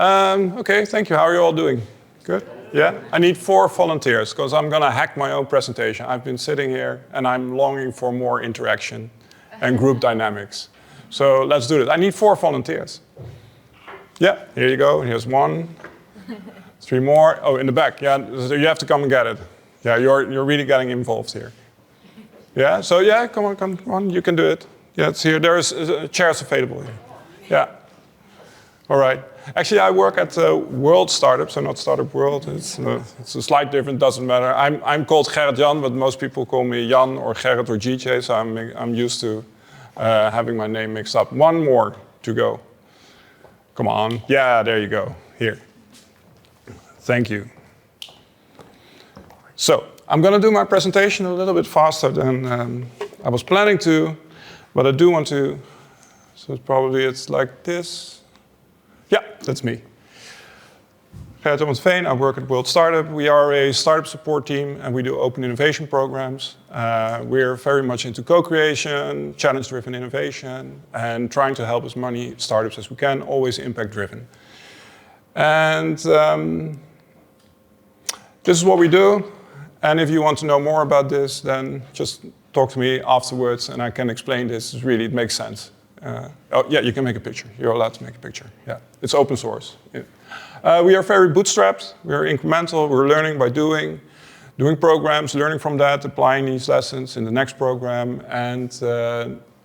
Okay, thank you. How are you all doing? Good? Yeah? I need 4 volunteers because I'm going to hack my own presentation. I've been sitting here and I'm longing for more interaction and group dynamics. So let's do it. I need 4 volunteers. Yeah, here you go. Here's 1. 3 more. Oh, in the back. Yeah, so you have to come and get it. Yeah, you're really getting involved here. Yeah, so yeah, come on, you can do it. Yeah, it's here. There's chairs available here. Yeah. All right. Actually, I work at WorldStartup, so not Startup World. It's a slight difference, doesn't matter. I'm called Gerrit Jan, but most people call me Jan or Gerrit or GJ, so I'm used to having my name mixed up. 1 more to go. Come on. Yeah, there you go. Here. Thank you. So, I'm going to do my presentation a little bit faster than I was planning to, but I do want to, so it's like this. Yeah, that's me. Gerrit Jan Veen, I work at WorldStartup. We are a startup support team and we do open innovation programs. We're very much into co-creation, challenge-driven innovation, and trying to help as many startups as we can, always impact-driven. And this is what we do. And if you want to know more about this, then just talk to me afterwards and I can explain this. It makes sense. Oh, yeah, you can make a picture. You're allowed to make a picture. Yeah, it's open source. Yeah. We are very bootstrapped. We are incremental. We're learning by doing programs, learning from that, applying these lessons in the next program. And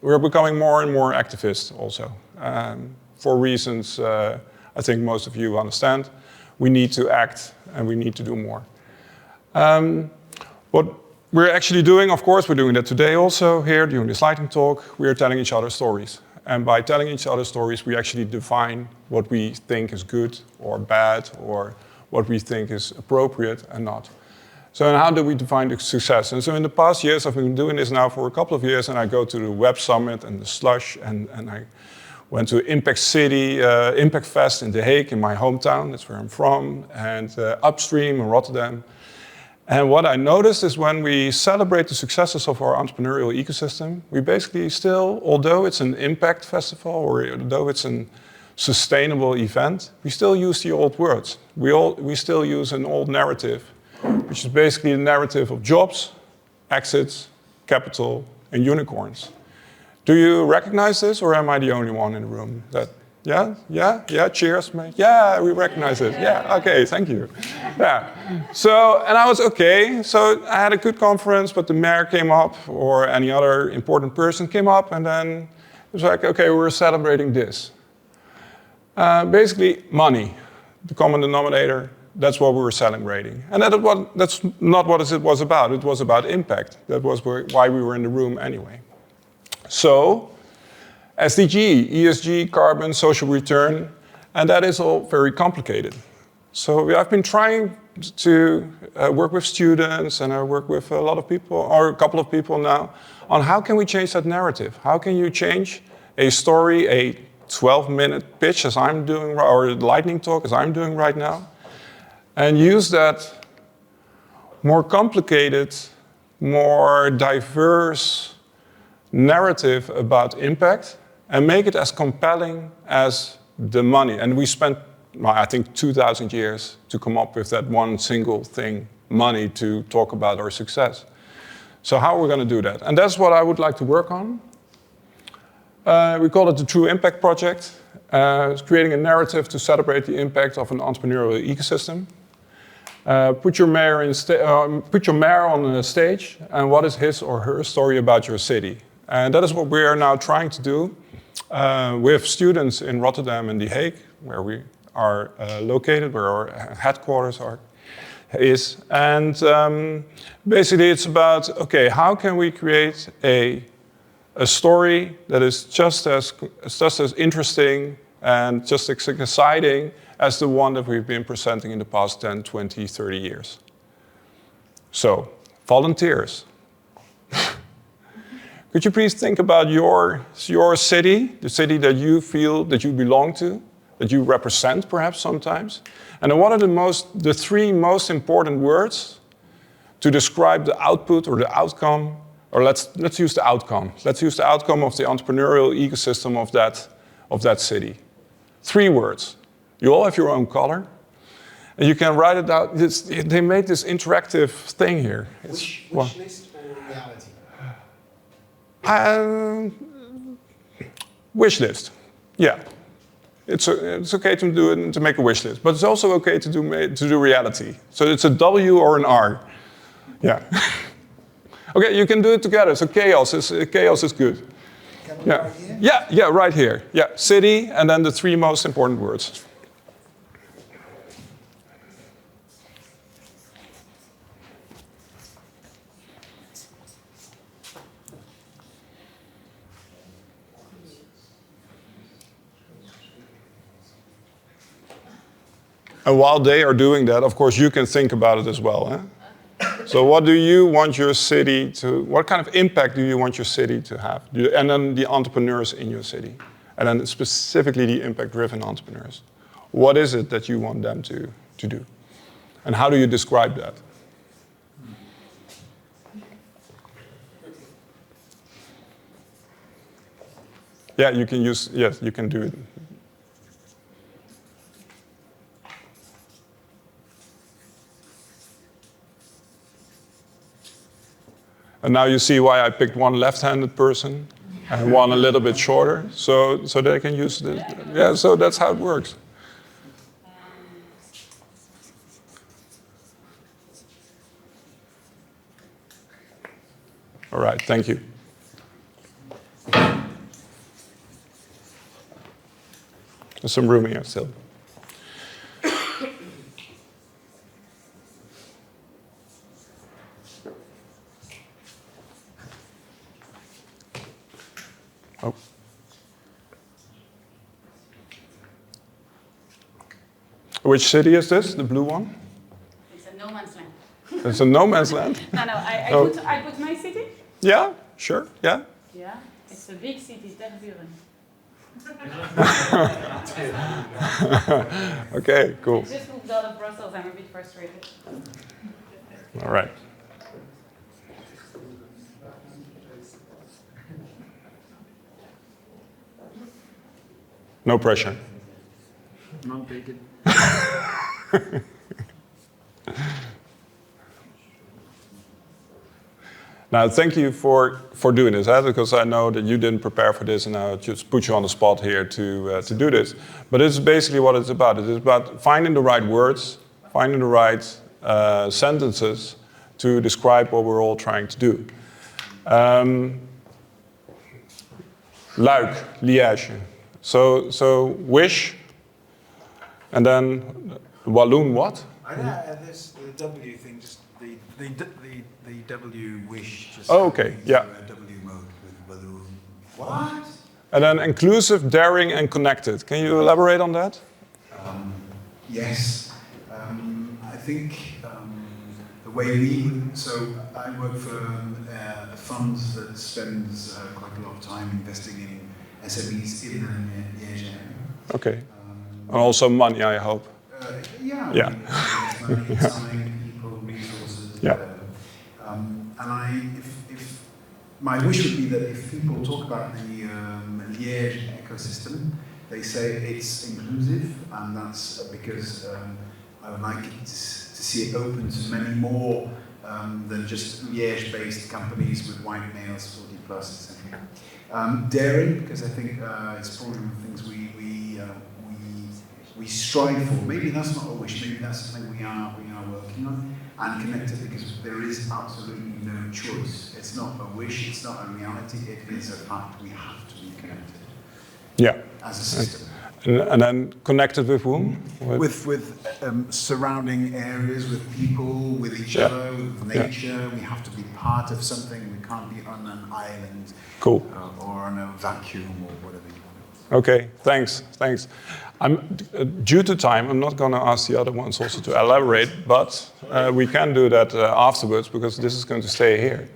we're becoming more and more activist also. For reasons I think most of you understand. We need to act and we need to do more. What we're actually doing, of course, we're doing that today also here during this lightning talk. We are telling each other stories. And by telling each other stories, we actually define what we think is good or bad or what we think is appropriate and not. So and how do we define the success? And so in the past years, I've been doing this now for a couple of years, and I go to the Web Summit and the Slush, and I went to Impact City, Impact Fest in The Hague, in my hometown, that's where I'm from, and Upstream in Rotterdam. And what I noticed is when we celebrate the successes of our entrepreneurial ecosystem, we basically still, although it's an impact festival or although it's a sustainable event, we still use the old words. We still use an old narrative, which is basically the narrative of jobs, exits, capital, and unicorns. Do you recognize this, or am I the only one in the room that? Yeah, cheers, mate. Yeah, we recognize it. Yeah, okay, thank you. Yeah, so, and I was okay. So I had a good conference, but the mayor came up, or any other important person came up, and then it was like, okay, we're celebrating this. Basically, money, the common denominator, that's what we were celebrating. And that's not what it was about. It was about impact. That was why we were in the room anyway. So, SDG, ESG, carbon, social return, and that is all very complicated. So I've been trying to work with students, and I work with a lot of people, or a couple of people now, on how can we change that narrative? How can you change a story, a 12-minute pitch as I'm doing, or a lightning talk as I'm doing right now, and use that more complicated, more diverse narrative about impact and make it as compelling as the money. And we spent, well, I think, 2,000 years to come up with that one single thing, money, to talk about our success. So how are we going to do that? And that's what I would like to work on. We call it the True Impact Project. It's creating a narrative to celebrate the impact of an entrepreneurial ecosystem. Put your mayor on the stage, and what is his or her story about your city? And that is what we are now trying to do with students in Rotterdam and The Hague, where we are located, where our headquarters is. And basically it's about, okay, how can we create a story that is just as interesting and just as exciting as the one that we've been presenting in the past 10, 20, 30 years. So, volunteers. Could you please think about your city, the city that you feel that you belong to, that you represent perhaps sometimes? And then what are the 3 most important words to describe the output or the outcome, or let's use the outcome. Let's use the outcome of the entrepreneurial ecosystem of that city. 3 words. You all have your own color. And you can write it out. They made this interactive thing here. Wish list or reality? Wish list. Yeah. It's okay to do it, to make a wish list, but it's also okay to do reality. So it's a W or an R. Yeah. Okay, you can do it together. So chaos is good. Yeah. Right here? Yeah, right here. Yeah, city, and then the 3 most important words. And while they are doing that, of course, you can think about it as well. Eh? So what do you want your city to, what kind of impact do you want your city to have? And then the entrepreneurs in your city. And then specifically the impact-driven entrepreneurs. What is it that you want them to do? And how do you describe that? Yeah, you can use, yes, you can do it. And now you see why I picked one left-handed person and one a little bit shorter, so they can use this. Yeah, so that's how it works. All right, thank you. There's some room here still. Oh. Which city is this, the blue one? It's a no man's land. It's a no man's land? No, I put my city. Yeah, sure, yeah. Yeah, it's a big city, Tervuren. Okay, cool. I just moved out of Brussels, I'm a bit frustrated. All right. No pressure. None taken. Now, thank you for doing this, because I know that you didn't prepare for this, and I just put you on the spot here to do this. But it's basically what it's about. It is about finding the right words, finding the right sentences to describe what we're all trying to do. Luik, Liège. So wish, and then Walloon what? This the W thing, just the W wish. Just oh, okay, yeah. W mode with balloon. What? And then inclusive, daring, and connected. Can you elaborate on that? Yes. I think the way so I work for a fund that spends quite a lot of time investing in SMEs in the Liège area. Okay. And also money, I hope. Yeah. Yeah. Money, time, people, resources. Yeah. And if my wish would be that if people talk about the Liège ecosystem, they say it's inclusive, and that's because I would like it to see it open to many more than just Liège-based companies with white males, 40 plus, etc. Daring, because I think it's probably one of the things we strive for. Maybe that's not a wish. Maybe that's something we are working on. And connected, because there is absolutely no choice. It's not a wish. It's not a reality. It is a fact. We have to be connected. Yeah. As a system. And then connected with whom? With surrounding areas, with people, with each other, with nature. We have to be part of something. We can't be on an island. Cool. Or on a vacuum or whatever you want. Okay, thanks. Due to time, I'm not going to ask the other ones also to elaborate, but we can do that afterwards, because this is going to stay here.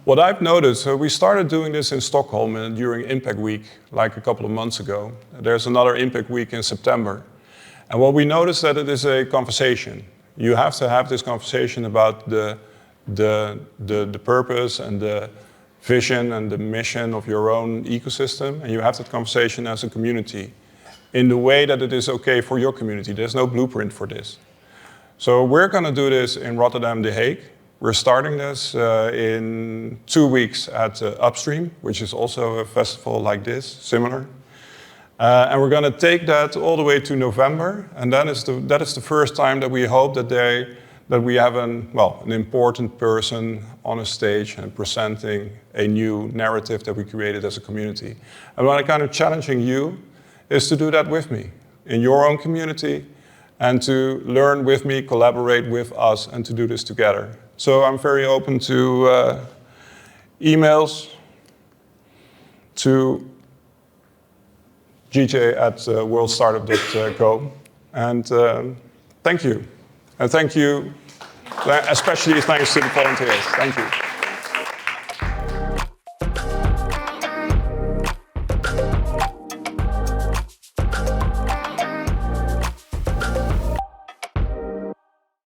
What I've noticed, we started doing this in Stockholm during Impact Week, like a couple of months ago. There's another Impact Week in September. And what we noticed that it is a conversation. You have to have this conversation about the purpose and the vision and the mission of your own ecosystem, and you have that conversation as a community. in the way that it is okay for your community. There's no blueprint for this. So we're going to do this in Rotterdam, The Hague. We're starting this in 2 weeks at Upstream, which is also a festival like this, similar. And we're going to take that all the way to November, and that is the first time that we hope that we have an important person on a stage and presenting a new narrative that we created as a community. And what I'm kind of challenging you is to do that with me in your own community, and to learn with me, collaborate with us, and to do this together. So I'm very open to emails, to gj@worldstartup.co. And thank you. And thank you, especially thanks to the volunteers. Thank you.